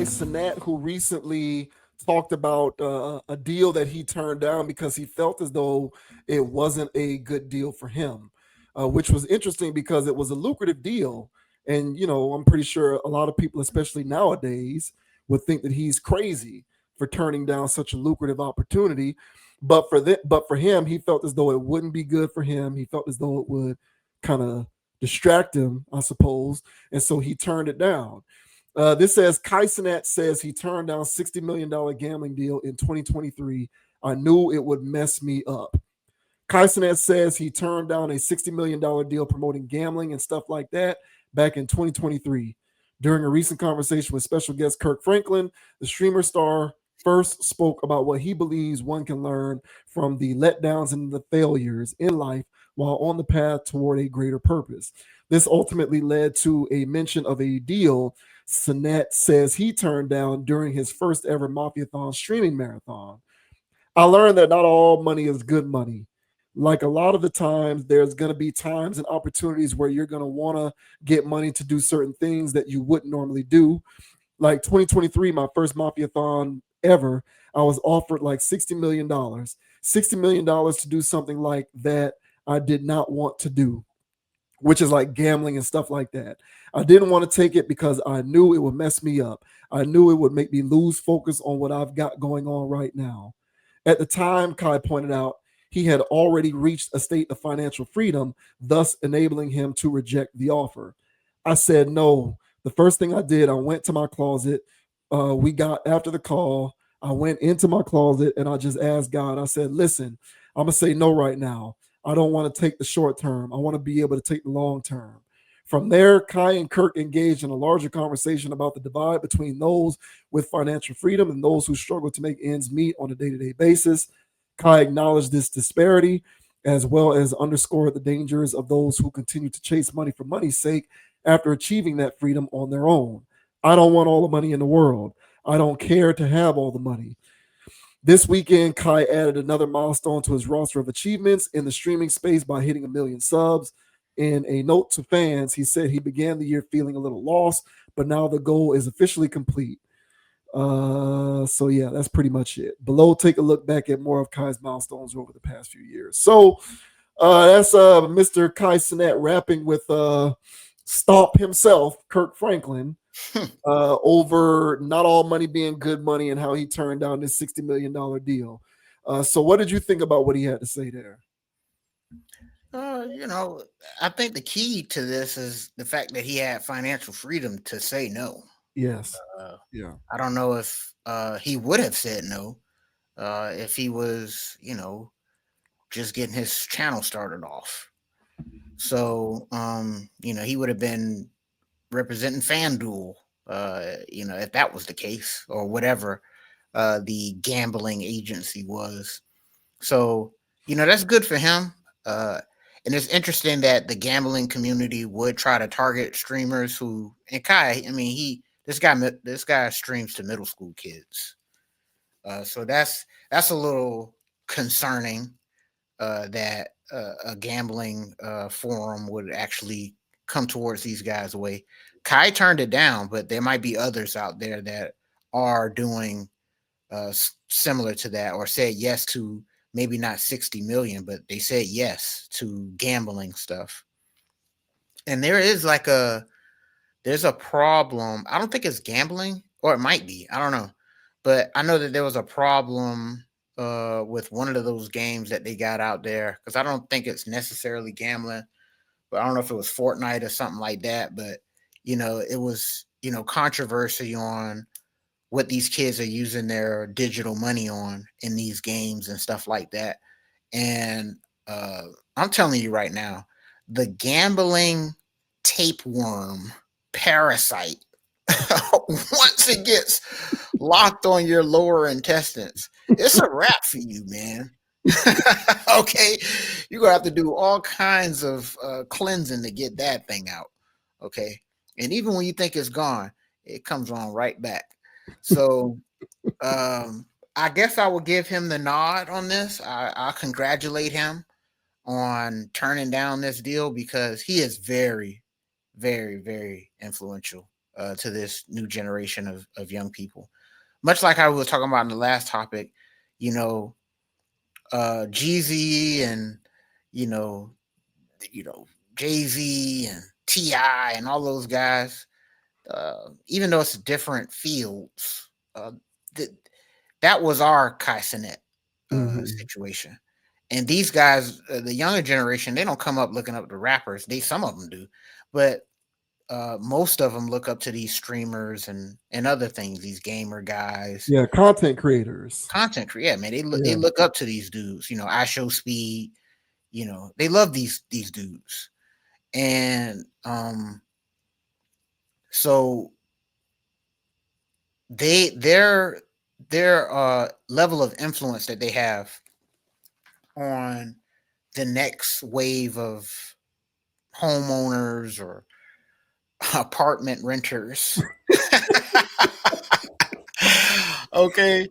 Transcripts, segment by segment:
Cenat, who recently talked about a deal that he turned down because he felt as though it wasn't a good deal for him, which was interesting because it was a lucrative deal. And, I'm pretty sure a lot of people, especially nowadays, would think that he's crazy for turning down such a lucrative opportunity. But for him, he felt as though it wouldn't be good for him. He felt as though it would kind of distract him, I suppose, and so he turned it down. This says Kai Cenat says he turned down $60 million gambling deal in 2023. I knew it would mess me up. Kai Cenat says he turned down a $60 million deal promoting gambling and stuff like that back in 2023. During a recent conversation with special guest Kirk Franklin, the streamer star first spoke about what he believes one can learn from the letdowns and the failures in life while on the path toward a greater purpose. This ultimately led to a mention of a deal Cenat says he turned down during his first ever Mafiathon streaming marathon. I learned that not all money is good money. Like a lot of the times, there's going to be times and opportunities where you're going to want to get money to do certain things that you wouldn't normally do. Like 2023, my first Mafiathon ever, I was offered like $60 million, $60 million to do something like that I did not want to do, which is like gambling and stuff like that. I didn't want to take it because I knew it would mess me up. I knew it would make me lose focus on what I've got going on right now. At the time, Kai pointed out, he had already reached a state of financial freedom, thus enabling him to reject the offer. I said no. The first thing I did, I went to my closet. We got after the call. I went into my closet and I just asked God, I said, listen, I'm going to say no right now. I don't want to take the short term. I want to be able to take the long term. From there, Kai and Kirk engaged in a larger conversation about the divide between those with financial freedom and those who struggle to make ends meet on a day to day basis. Kai acknowledged this disparity as well as underscored the dangers of those who continue to chase money for money's sake after achieving that freedom on their own. I don't want all the money in the world. I don't care to have all the money. This weekend, Kai added another milestone to his roster of achievements in the streaming space by hitting 1 million subs. In a note to fans, he said he began the year feeling a little lost, but now the goal is officially complete. So yeah, that's pretty much it. Below, take a look back at more of Kai's milestones over the past few years. So that's Mr. Kai Cenat rapping with Stomp himself, Kirk Franklin, over not all money being good money and how he turned down this $60 million deal. So what did you think about what he had to say there? You know, I think the key to this is the fact that he had financial freedom to say no. Yes. Uh, Yeah. I don't know if he would have said no if he was, just getting his channel started off. So, he would have been representing FanDuel, if that was the case, or whatever the gambling agency was. So, that's good for him. And it's interesting that the gambling community would try to target streamers who, and Kai, I mean, this guy streams to middle school kids. So that's a little concerning that a gambling forum would actually come towards these guys' way. Kai turned it down, but there might be others out there that are doing similar to that, or said yes to maybe not 60 million, but they said yes to gambling stuff. And there's a problem. I don't think it's gambling, or it might be. I don't know. But I know that there was a problem with one of those games that they got out there, because I don't think it's necessarily gambling, but I don't know if it was Fortnite or something like that. But it was controversy on what these kids are using their digital money on in these games and stuff like that. And uh, I'm telling you right now, the gambling tapeworm parasite, once it gets locked on your lower intestines, it's a wrap for you, man. Okay, you're gonna have to do all kinds of cleansing to get that thing out. Okay, and even when you think it's gone, it comes on right back. So I guess I will give him the nod on this. I congratulate him on turning down this deal, because he is very, very, very influential to this new generation of young people. Much like I was talking about in the last topic, you know, Jeezy and you know, you know, Jay Z and Ti and all those guys. Even though it's different fields, th- that was our Kai Cenat Hmm. situation. And these guys, the younger generation, they don't come up looking up to rappers. They some of them do, but most of them look up to these streamers and other things. These gamer guys, Yeah, content creators. content creator, yeah, man. They Yeah. look up to these dudes. You know, I show speed. You know, they love these dudes, and so they their level of influence that they have on the next wave of homeowners or apartment renters. Okay.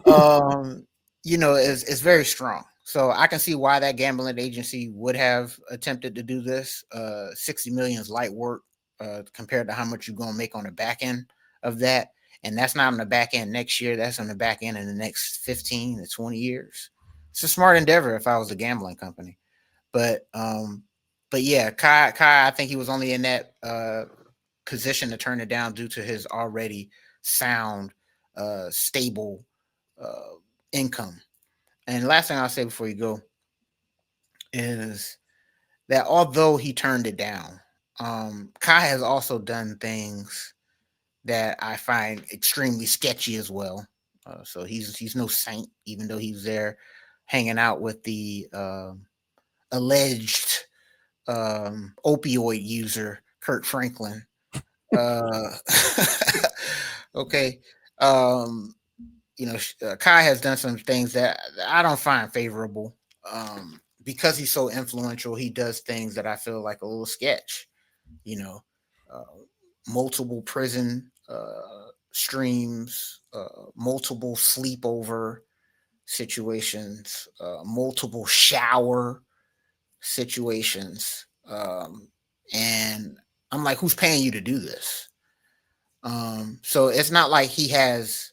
Um, you know, is very strong. So I can see why that gambling agency would have attempted to do this. 60 million is light work compared to how much you're gonna make on the back end of that. And that's not on the back end next year, that's on the back end in the next 15 to 20 years. It's a smart endeavor if I was a gambling company. But yeah, Kai, I think he was only in that position to turn it down due to his already sound, stable uh, income. And last thing I'll say before you go is that although he turned it down, Kai has also done things that I find extremely sketchy as well. So he's no saint, even though he's there hanging out with the alleged opioid user Kurt Franklin. Uh, okay. Um, you know, Kai has done some things that I don't find favorable. Because he's so influential, he does things that I feel like a little sketch. You know, uh, multiple prison streams, multiple sleepover situations, multiple shower situations, and I'm like, who's paying you to do this? So it's not like he has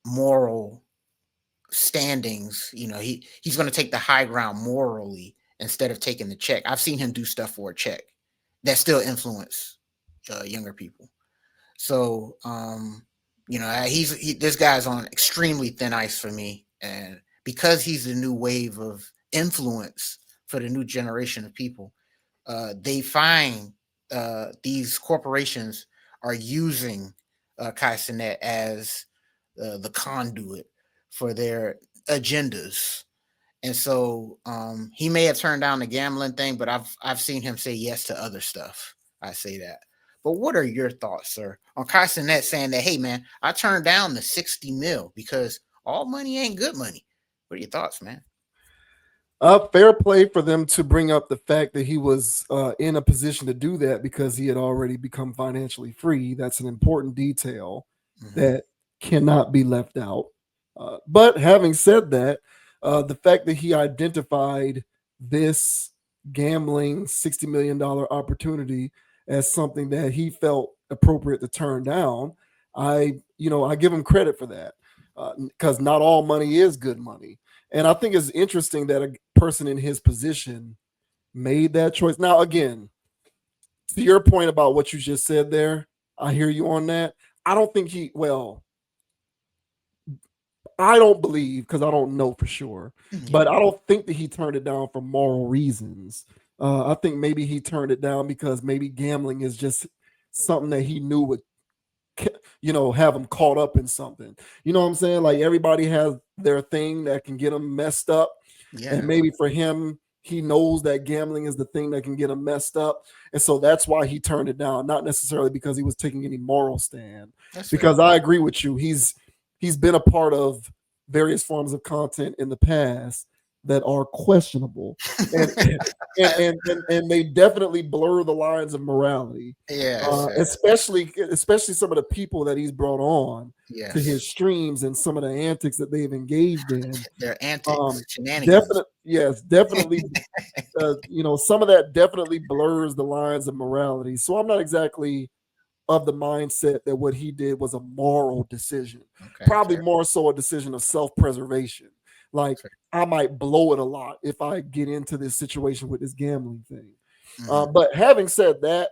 moral standings. You know, he's going to take the high ground morally instead of taking the check. I've seen him do stuff for a check that still influence younger people. So, you know, this guy's on extremely thin ice for me, and because he's the new wave of influence for the new generation of people, they find these corporations are using Kai Cenat as the conduit for their agendas. And so he may have turned down the gambling thing, but I've seen him say yes to other stuff. I say that. But what are your thoughts, sir, on Kai Cenat saying that, hey man, I turned down the 60 mil because all money ain't good money? What are your thoughts, man? Fair play for them to bring up the fact that he was in a position to do that because he had already become financially free. That's an important detail Mm-hmm. that cannot be left out. But having said that, the fact that he identified this gambling $60 million opportunity as something that he felt appropriate to turn down, I give him credit for that because not all money is good money. And I think it's interesting that a person in his position made that choice. Now, again, to your point about what you just said there, I hear you on that. I don't think I don't believe, because I don't know for sure, Yeah. but I don't think that he turned it down for moral reasons. I think maybe he turned it down because maybe gambling is just something that he knew would have them caught up in something. You know what I'm saying? Like everybody has their thing that can get them messed up, and Yeah. maybe for him, he knows that gambling is the thing that can get him messed up, and so that's why he turned it down. Not necessarily because he was taking any moral stand. That's fair. Because I agree with you, he's been a part of various forms of content in the past that are questionable, and and they definitely blur the lines of morality, Yes. especially some of the people that he's brought on to Yes. his streams and some of the antics that they've engaged in. Their antics, shenanigans. Definite, yes, definitely. Some of that definitely blurs the lines of morality. So I'm not exactly of the mindset that what he did was a moral decision, Okay. probably Fair. more so a decision of self-preservation. Like, Fair. I might blow it a lot if I get into this situation with this gambling thing. Mm-hmm. But having said that,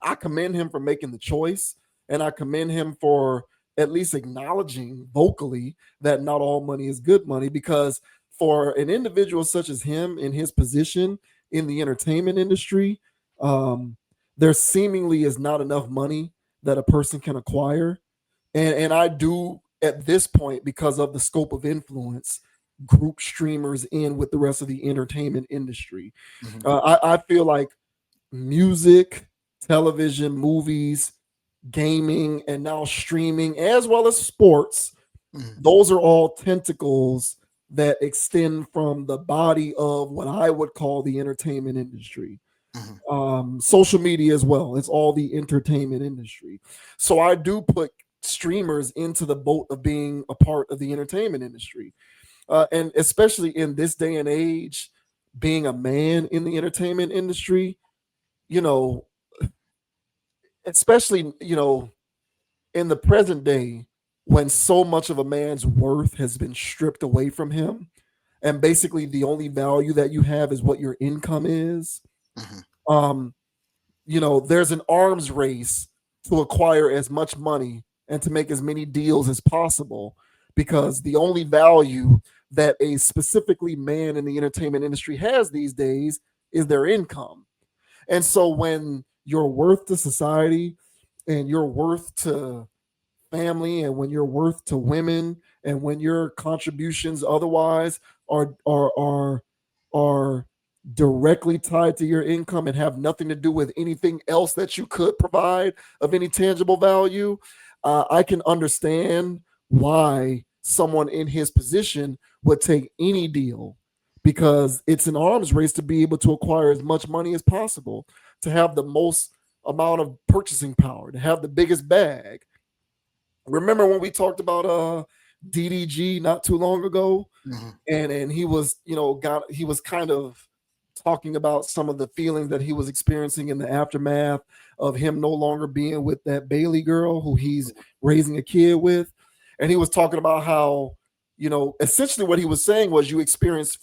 I commend him for making the choice, and I commend him for at least acknowledging vocally that not all money is good money. Because for an individual such as him in his position in the entertainment industry, um, there seemingly is not enough money that a person can acquire. And I do at this point, because of the scope of influence, group streamers in with the rest of the entertainment industry. Mm-hmm. I feel like music, television, movies, gaming, and now streaming, as well as sports, Mm-hmm. those are all tentacles that extend from the body of what I would call the entertainment industry. Mm-hmm. Social media as well. It's all the entertainment industry. So I do put streamers into the boat of being a part of the entertainment industry. And especially in this day and age, being a man in the entertainment industry, you know, especially, in the present day, when so much of a man's worth has been stripped away from him, and basically the only value that you have is what your income is. Mm-hmm. um there's an arms race to acquire as much money and to make as many deals as possible, because the only value that a specifically man in the entertainment industry has these days is their income. And so when your worth to society and your worth to family, and when your worth to women, and when your contributions otherwise are directly tied to your income and have nothing to do with anything else that you could provide of any tangible value, I can understand why someone in his position would take any deal, because it's an arms race to be able to acquire as much money as possible, to have the most amount of purchasing power, to have the biggest bag. Remember when we talked about DDG not too long ago, Mm-hmm. and he was, he was kind of talking about some of the feelings that he was experiencing in the aftermath of him no longer being with that Bailey girl who he's raising a kid with. And he was talking about how, essentially what he was saying was you experience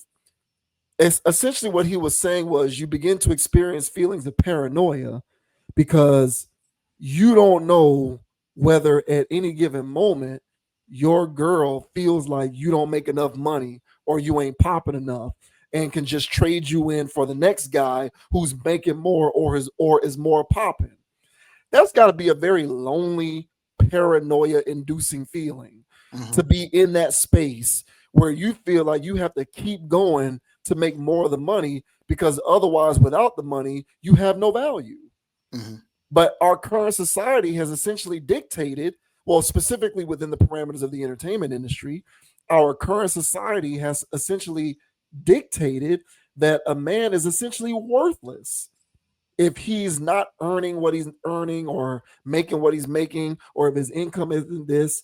essentially what he was saying was you begin to experience feelings of paranoia, because you don't know whether at any given moment your girl feels like you don't make enough money or you ain't popping enough, and can just trade you in for the next guy who's making more or is more popping. That's got to be a very lonely, paranoia inducing feeling, to Mm-hmm. be in that space where you feel like you have to keep going to make more of the money, because otherwise, without the money, you have no value. Mm-hmm. But our current society has essentially dictated, well, specifically within the parameters of the entertainment industry, our current society has essentially dictated that a man is essentially worthless if he's not earning what he's earning or making what he's making, or if his income isn't this.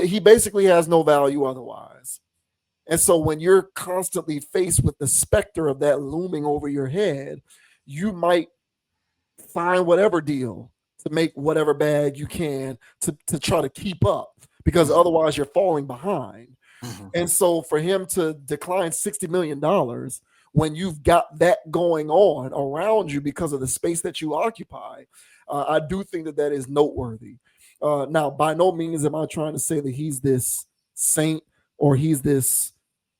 He basically has no value otherwise. And so when you're constantly faced with the specter of that looming over your head, you might find whatever deal to make whatever bag you can to try to keep up, because Mm-hmm. otherwise you're falling behind. Mm-hmm. And so for him to decline $60 million when you've got that going on around you because of the space that you occupy, I do think that that is noteworthy. Now, by no means am I trying to say that he's this saint or he's this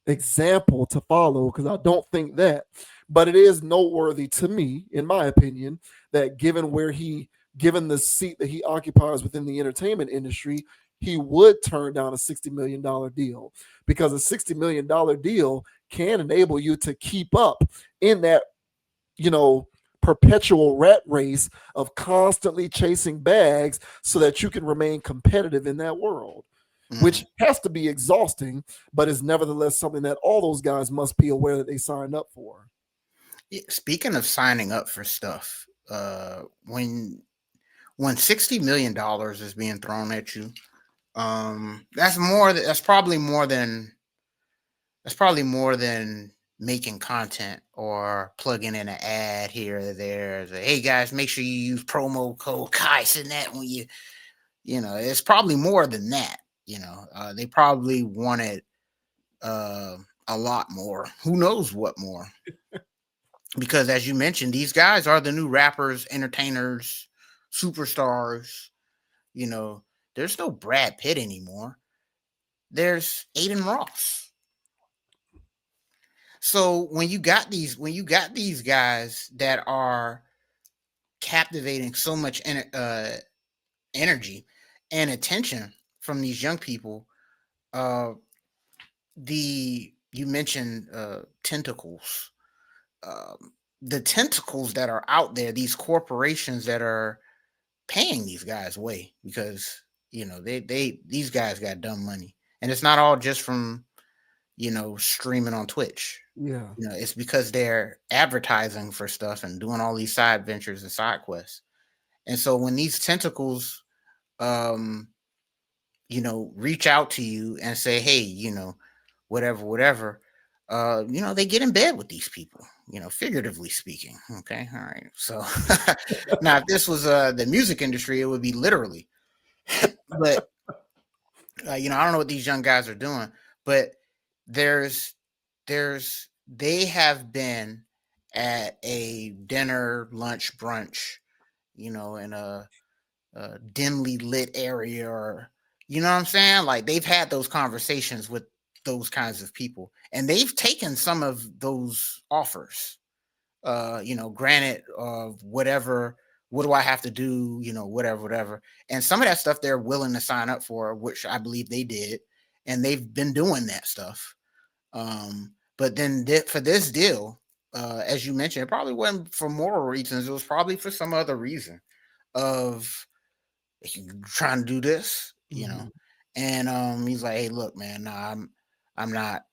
example to follow, because I don't think that. But it is noteworthy to me, in my opinion, that given the seat that he occupies within the entertainment industry, he would turn down a $60 million deal, because a $60 million deal can enable you to keep up in that, you know, perpetual rat race of constantly chasing bags so that you can remain competitive in that world, Mm-hmm. which has to be exhausting, but is nevertheless something that all those guys must be aware that they signed up for. Yeah, speaking of signing up for stuff, when $60 million is being thrown at you, that's probably more than making content or plugging in an ad here or there. Hey guys, make sure you use promo code Kai Cenat when it's probably more than that. They probably wanted uh, a lot more. Who knows what more? Because as you mentioned, these guys are the new rappers, entertainers, superstars. You know, there's no Brad Pitt anymore. There's Aiden Ross. So when you got these guys that are captivating so much energy and attention from these young people, uh, the you mentioned tentacles. The tentacles that are out there, these corporations that are paying these guys way because they these guys got dumb money, and it's not all just from streaming on Twitch. Yeah. It's because they're advertising for stuff and doing all these side ventures and side quests. And so when these tentacles, um, reach out to you and say, hey, whatever, whatever, they get in bed with these people, figuratively speaking. Okay. All right. So now if this was the music industry, it would be literally, but I don't know what these young guys are doing, but there's they have been at a dinner, lunch, brunch, in a dimly lit area, or you know what I'm saying? Like they've had those conversations with those kinds of people, and they've taken some of those offers. Granted, whatever, what do I have to do? Whatever, whatever. And some of that stuff they're willing to sign up for, which I believe they did, and they've been doing that stuff. But then for this deal, as you mentioned, it probably wasn't for moral reasons. It was probably for some other reason of trying to do this, Hmm. And he's like, hey, look, man, nah, I'm not.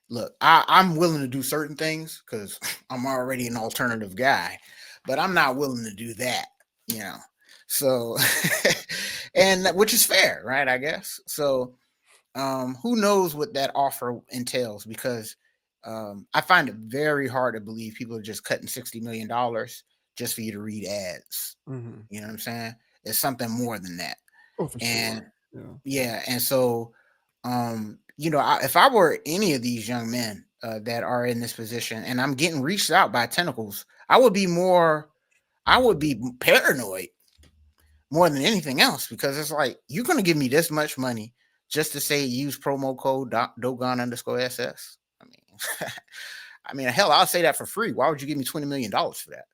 Look, I'm willing to do certain things because I'm already an alternative guy, but I'm not willing to do that, you know. So, and which is fair, right? I guess. So, who knows what that offer entails? Because I find it very hard to believe people are just cutting $60 million just for you to read ads. Hmm. You know what I'm saying? It's something more than that. Oh, for And sure. Yeah. yeah, and so if I were any of these young men that are in this position and I'm getting reached out by tentacles, I would be paranoid more than anything else, because it's like, you're going to give me this much money just to say use promo code Dogon underscore SS. I mean, I mean, hell, I'll say that for free. Why would you give me $20 million for that?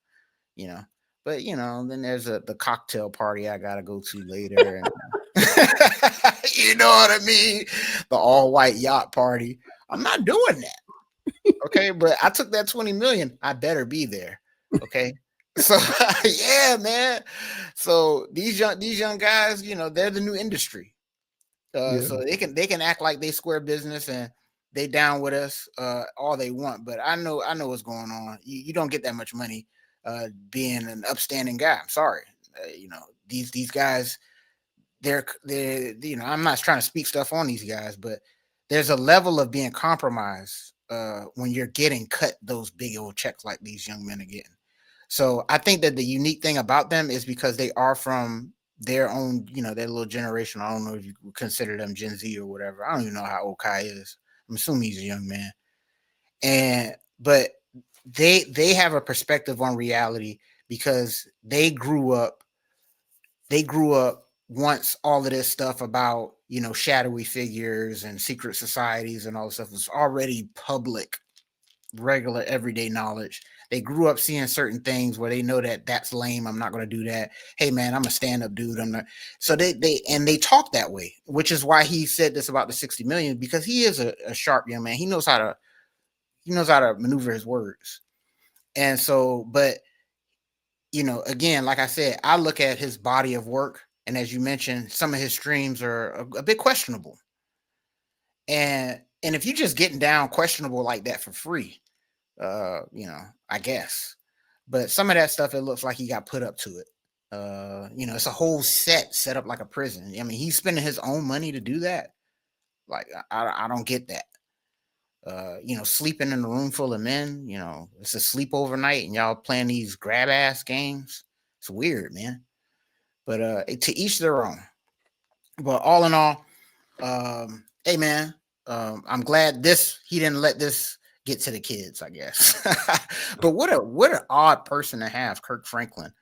You know, but then there's the cocktail party I gotta go to later, and you know what I mean, the all white yacht party. I'm not doing that. Okay, but I took that 20 million. I better be there. Okay, so yeah, man. So these young guys, they're the new industry. So Yeah. they can act like they square business and they down with us all they want, but I know what's going on. You don't get that much money being an upstanding guy. I'm sorry. These guys, they're I'm not trying to speak stuff on these guys, but there's a level of being compromised when you're getting cut those big old checks like these young men are getting. So I think that the unique thing about them is because they are from their own, their little generation. I don't know if you consider them Gen Z or whatever. I don't even know how old Kai is. I'm assuming he's a young man. But they have a perspective on reality because they grew up once all of this stuff about, shadowy figures and secret societies and all this stuff was already public, regular, everyday knowledge. They grew up seeing certain things where they know that that's lame. I'm not going to do that. Hey man, I'm a stand up dude. I'm not. So they talk that way, which is why he said this about the 60 million, because he is a sharp young man. He knows how to maneuver his words. And so, but again, like I said, I look at his body of work, and as you mentioned, some of his streams are a bit questionable. And if you're just getting down questionable like that for free, I guess. But some of that stuff, it looks like he got put up to it. It's a whole set up like a prison. I mean, he's spending his own money to do that. Like, I don't get that. sleeping in a room full of men. It's a sleepover night, and y'all playing these grab ass games. It's weird, man. But to each their own. But all in all, hey man, I'm glad this he didn't let this get to the kids, I guess. But what an odd person to have, Kirk Franklin.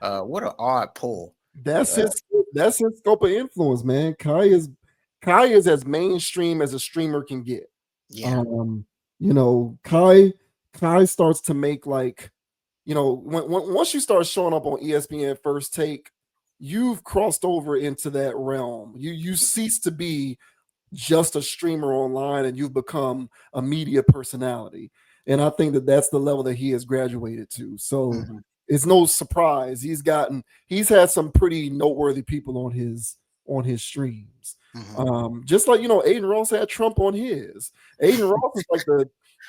What an odd pull. That's Uh, his scope of influence, man. Kai is as mainstream as a streamer can get. yeah. Um, Kai starts to make like, when once you start showing up on ESPN First Take, you've crossed over into that realm. You cease to be just a streamer online and you've become a media personality. And I think that that's the level that he has graduated to. So Hmm. it's no surprise he's had some pretty noteworthy people on his streams. Hmm. Just like Aiden Ross had Trump on his. Aiden Ross is like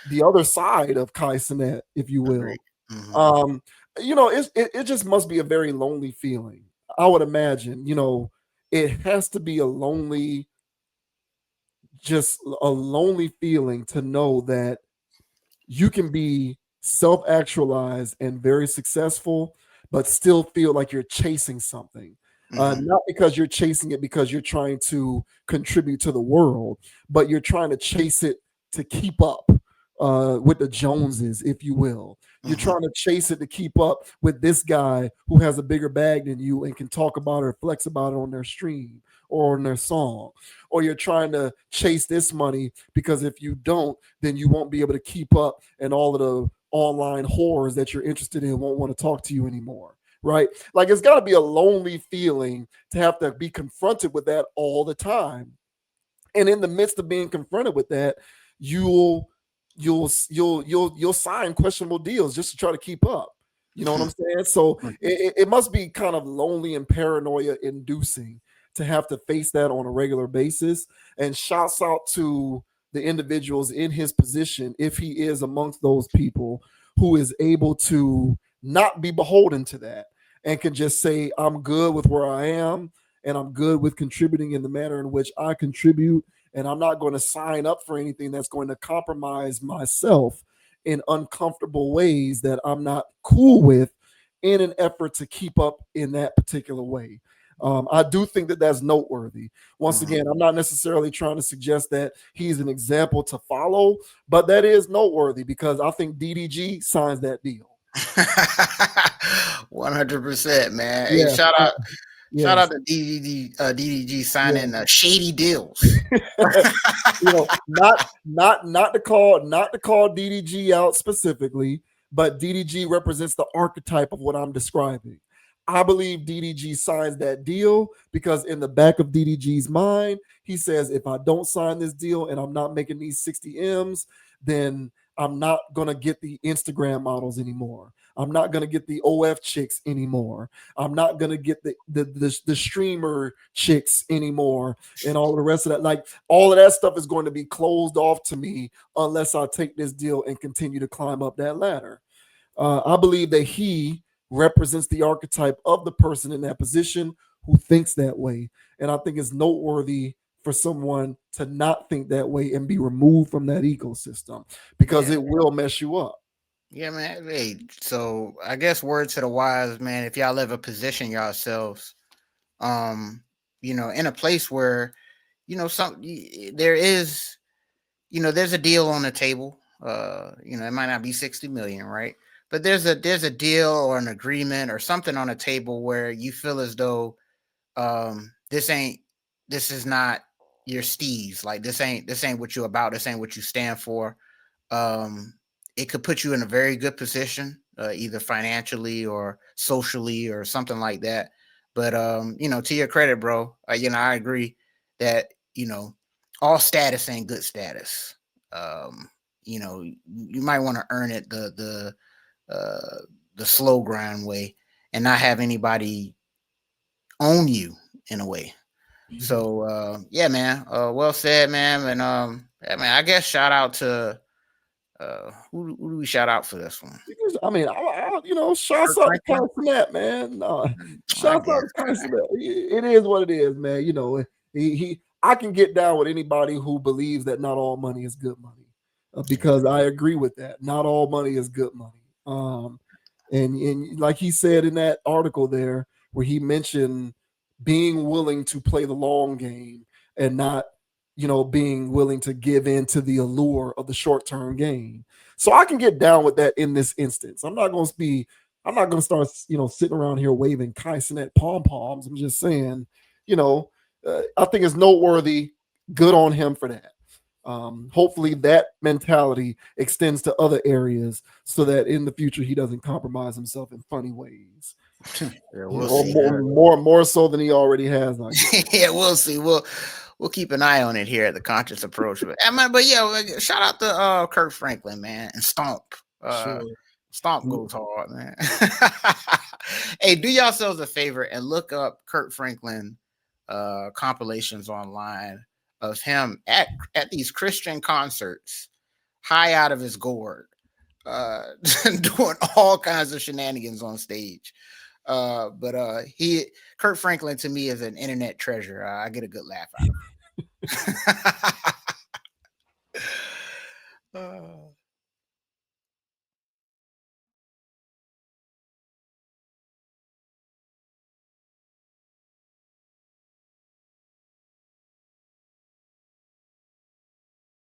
the other side of Kai Cenat, if you Agreed. will. Hmm. Um, it just must be a very lonely feeling. I would imagine, it has to be just a lonely feeling to know that you can be self actualized and very successful, but still feel like you're chasing something. Hmm. Not because you're chasing it because you're trying to contribute to the world, but you're trying to chase it to keep up with the Joneses, if you will. You're Hmm. trying to chase it to keep up with this guy who has a bigger bag than you and can talk about it or flex about it on their stream or on their song. Or you're trying to chase this money because if you don't, then you won't be able to keep up and all of the online horrors that you're interested in won't want to talk to you anymore. Right? Like it's got to be a lonely feeling to have to be confronted with that all the time. And in the midst of being confronted with that, you'll you'll sign questionable deals just to try to keep up. You know what I'm saying? So it must be kind of lonely and paranoia inducing to have to face that on a regular basis. And shouts out to the individuals in his position, if he is amongst those people who is able to not be beholden to that and can just say, I'm good with where I am and I'm good with contributing in the manner in which I contribute. And I'm not going to sign up for anything that's going to compromise myself in uncomfortable ways that I'm not cool with in an effort to keep up in that particular way. I do think that that's noteworthy. Once Hmm. again, I'm not necessarily trying to suggest that he's an example to follow, but that is noteworthy because I think DDG signs that deal. 100%, man. Hey, Yes, shout yes, out to DDG signing yes. shady deals. Not to call DDG out specifically, but DDG represents the archetype of what I'm describing. I believe DDG signs that deal because in the back of DDG's mind, he says, if I don't sign this deal and I'm not making these 60 M's, then I'm not gonna get the Instagram models anymore. I'm not gonna get the OF chicks anymore. I'm not gonna get the streamer chicks anymore, and all of the rest of that. Like all of that stuff is going to be closed off to me unless I take this deal and continue to climb up that ladder. I believe that he represents the archetype of the person in that position who thinks that way. And I think it's noteworthy for someone to not think that way and be removed from that ecosystem because Yeah, it will mess you up. yeah, man. Hey, so I guess word to the wise, man. If y'all ever position yourselves, um, in a place where there is, there's a deal on the table. It might not be 60 million, right? But there's a deal or an agreement or something on the table where you feel as though this ain't this is not your steez. Like this ain't what you about. This ain't what you stand for. um, it could put you in a very good position, either financially or socially or something like that. But to your credit, bro, I agree that all status ain't good status. You might want to earn it the slow grind way and not have anybody own you in a way. So yeah, man. Well said, man. And yeah, man, I guess shout out to who do we shout out for this one? I mean, shouts Kirk out to Kai Franklin. Cenat, man. I Shouts out to guess. Kai Cenat. It is what it is, man. I can get down with anybody who believes that not all money is good money. because I agree with that. Not all money is good money. And like he said in that article there, where he mentioned being willing to play the long game and not, being willing to give in to the allure of the short term gain. So I can get down with that in this instance. I'm not going to start, sitting around here waving Kai Cenat pom poms. I'm just saying, you know, I think it's noteworthy. Good on him for that. Hopefully that mentality extends to other areas so that in the future he doesn't compromise himself in funny ways. Yeah, we'll Or see. more so than he already has, I guess. Yeah, we'll see. We'll keep an eye on it here at the Conscious Approach. But yeah, shout out to Kirk Franklin, man, and Stomp. Sure. Stomp goes hard, man. Hey, do yourselves a favor and look up Kirk Franklin compilations online of him at these Christian concerts, high out of his gourd, doing all kinds of shenanigans on stage. But Kurt Franklin to me is an internet treasure. I get a good laugh out of him.